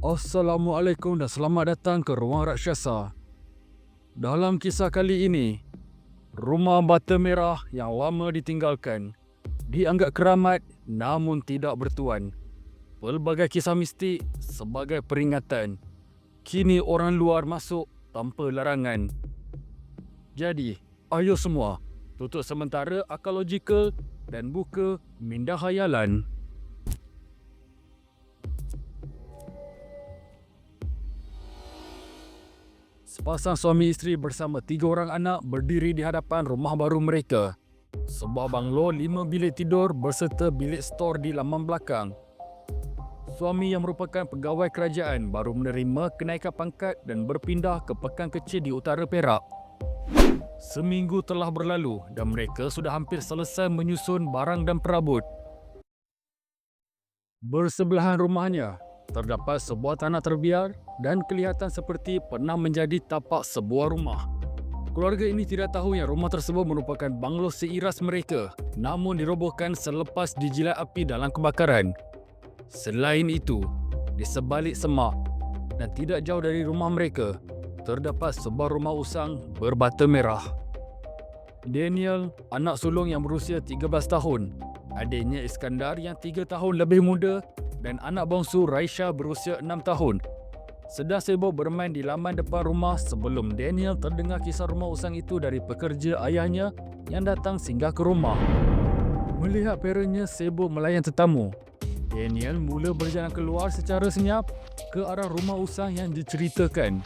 Assalamualaikum dan selamat datang ke Ruang Raksasa. Dalam kisah kali ini, rumah bata merah yang lama ditinggalkan dianggap keramat namun tidak bertuan. Pelbagai kisah mistik sebagai peringatan. Kini orang luar masuk tanpa larangan. Jadi, ayo semua, tutup sementara akal logikal dan buka minda khayalan. Sepasang suami isteri bersama 3 orang anak berdiri di hadapan rumah baru mereka. Sebuah banglo 5 bilik tidur berserta bilik stor di laman belakang. Suami yang merupakan pegawai kerajaan baru menerima kenaikan pangkat dan berpindah ke pekan kecil di utara Perak. Seminggu telah berlalu dan mereka sudah hampir selesai menyusun barang dan perabot. Bersebelahan rumahnya, terdapat sebuah tanah terbiar dan kelihatan seperti pernah menjadi tapak sebuah rumah. Keluarga ini tidak tahu yang rumah tersebut merupakan banglo seiras mereka, namun dirobohkan selepas dijilat api dalam kebakaran. Selain itu, di sebalik semak dan tidak jauh dari rumah mereka, terdapat sebuah rumah usang berbata merah. Daniel, anak sulung yang berusia 13 tahun, adiknya Iskandar yang 3 tahun lebih muda dan anak bongsu Raisya berusia 6 tahun sedang sibuk bermain di laman depan rumah sebelum Daniel terdengar kisah rumah usang itu dari pekerja ayahnya yang datang singgah ke rumah. Melihat parentnya sibuk melayan tetamu, Daniel mula berjalan keluar secara senyap ke arah rumah usang yang diceritakan.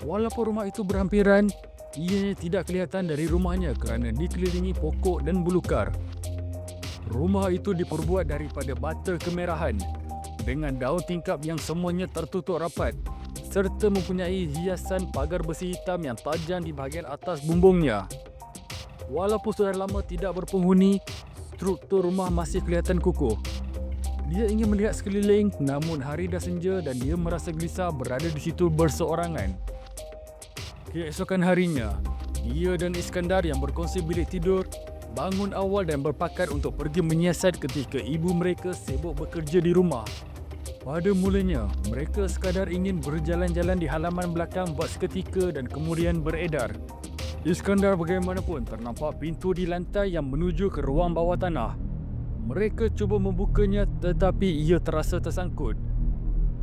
Walaupun rumah itu berhampiran, ianya tidak kelihatan dari rumahnya kerana dikelilingi pokok dan belukar. Rumah itu diperbuat daripada bata kemerahan dengan daun tingkap yang semuanya tertutup rapat serta mempunyai hiasan pagar besi hitam yang tajam di bahagian atas bumbungnya. Walaupun sudah lama tidak berpenghuni, struktur rumah masih kelihatan kukuh. Dia ingin melihat sekeliling, namun hari dah senja dan dia merasa gelisah berada di situ berseorangan. Keesokan harinya, dia dan Iskandar yang berkongsi bilik tidur bangun awal dan berpakat untuk pergi menyiasat ketika ibu mereka sibuk bekerja di rumah. Pada mulanya, mereka sekadar ingin berjalan-jalan di halaman belakang buat seketika dan kemudian beredar. Iskandar bagaimanapun ternampak pintu di lantai yang menuju ke ruang bawah tanah. Mereka cuba membukanya tetapi ia terasa tersangkut.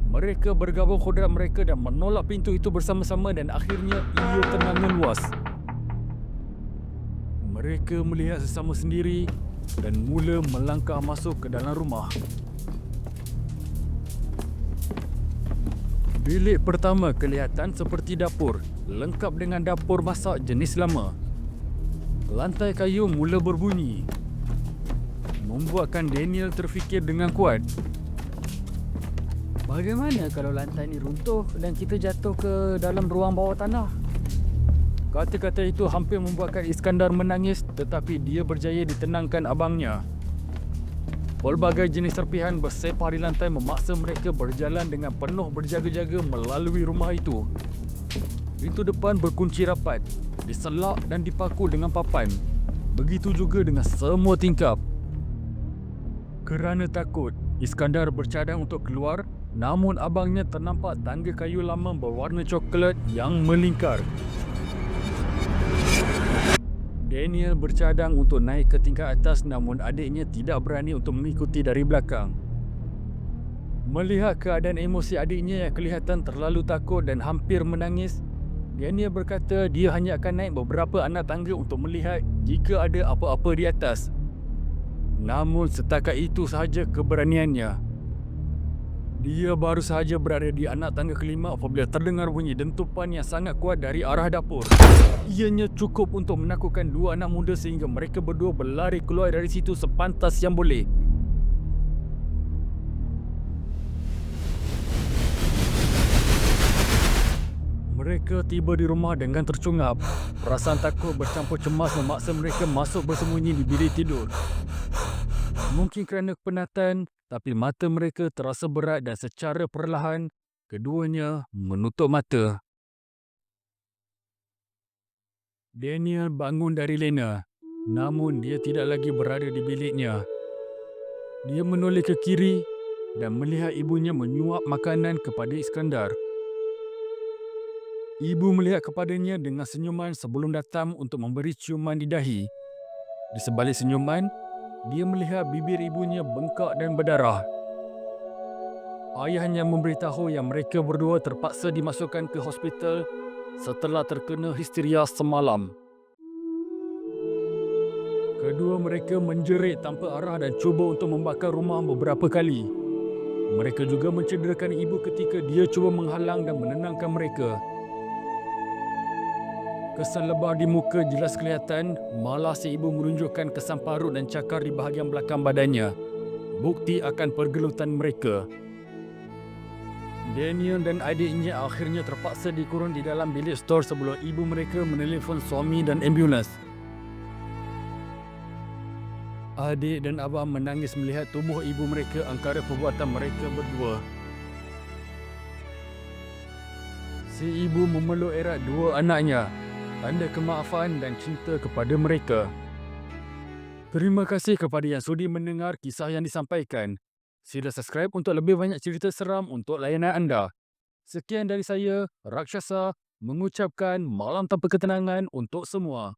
Mereka bergabung kodrat mereka dan menolak pintu itu bersama-sama dan akhirnya ia ternganga luas. Mereka melihat sesama sendiri dan mula melangkah masuk ke dalam rumah. Bilik pertama kelihatan seperti dapur, lengkap dengan dapur masak jenis lama. Lantai kayu mula berbunyi, membuatkan Daniel terfikir dengan kuat. Bagaimana kalau lantai ni runtuh dan kita jatuh ke dalam ruang bawah tanah? Kata-kata itu hampir membuatkan Iskandar menangis tetapi dia berjaya ditenangkan abangnya. Pelbagai jenis serpihan bersepah di lantai memaksa mereka berjalan dengan penuh berjaga-jaga melalui rumah itu. Pintu depan berkunci rapat, diselak dan dipaku dengan papan. Begitu juga dengan semua tingkap. Kerana takut, Iskandar bercadang untuk keluar, namun abangnya ternampak tangga kayu lama berwarna coklat yang melingkar. Daniel bercadang untuk naik ke tingkat atas namun adiknya tidak berani untuk mengikuti dari belakang. Melihat keadaan emosi adiknya yang kelihatan terlalu takut dan hampir menangis, Daniel berkata dia hanya akan naik beberapa anak tangga untuk melihat jika ada apa-apa di atas. Namun setakat itu sahaja keberaniannya. Dia baru sahaja berada di anak tangga kelima apabila terdengar bunyi dentupan yang sangat kuat dari arah dapur. Ianya cukup untuk menakutkan 2 anak muda sehingga mereka berdua berlari keluar dari situ sepantas yang boleh. Mereka tiba di rumah dengan tercungap. Perasaan takut bercampur cemas memaksa mereka masuk bersembunyi di bilik tidur. Mungkin kerana kepenatan, tapi mata mereka terasa berat dan secara perlahan, keduanya menutup mata. Daniel bangun dari lena, namun dia tidak lagi berada di biliknya. Dia menoleh ke kiri dan melihat ibunya menyuap makanan kepada Iskandar. Ibu melihat kepadanya dengan senyuman sebelum datang untuk memberi ciuman di dahi. Di sebalik senyuman, dia melihat bibir ibunya bengkak dan berdarah. Ayahnya memberitahu yang mereka berdua terpaksa dimasukkan ke hospital setelah terkena histeria semalam. Kedua mereka menjerit tanpa arah dan cuba untuk membakar rumah beberapa kali. Mereka juga mencederakan ibu ketika dia cuba menghalang dan menenangkan mereka. Kesan lebah di muka jelas kelihatan, malah si ibu menunjukkan kesan parut dan cakar di bahagian belakang badannya. Bukti akan pergelutan mereka. Daniel dan adiknya akhirnya terpaksa dikurung di dalam bilik stor sebelum ibu mereka menelefon suami dan ambulans. Adik dan abang menangis melihat tubuh ibu mereka angkara perbuatan mereka berdua. Si ibu memeluk erat dua anaknya, tanda kemaafan dan cinta kepada mereka. Terima kasih kepada yang sudi mendengar kisah yang disampaikan. Sila subscribe untuk lebih banyak cerita seram untuk layanan anda. Sekian dari saya, Rakshasa, mengucapkan malam tanpa ketenangan untuk semua.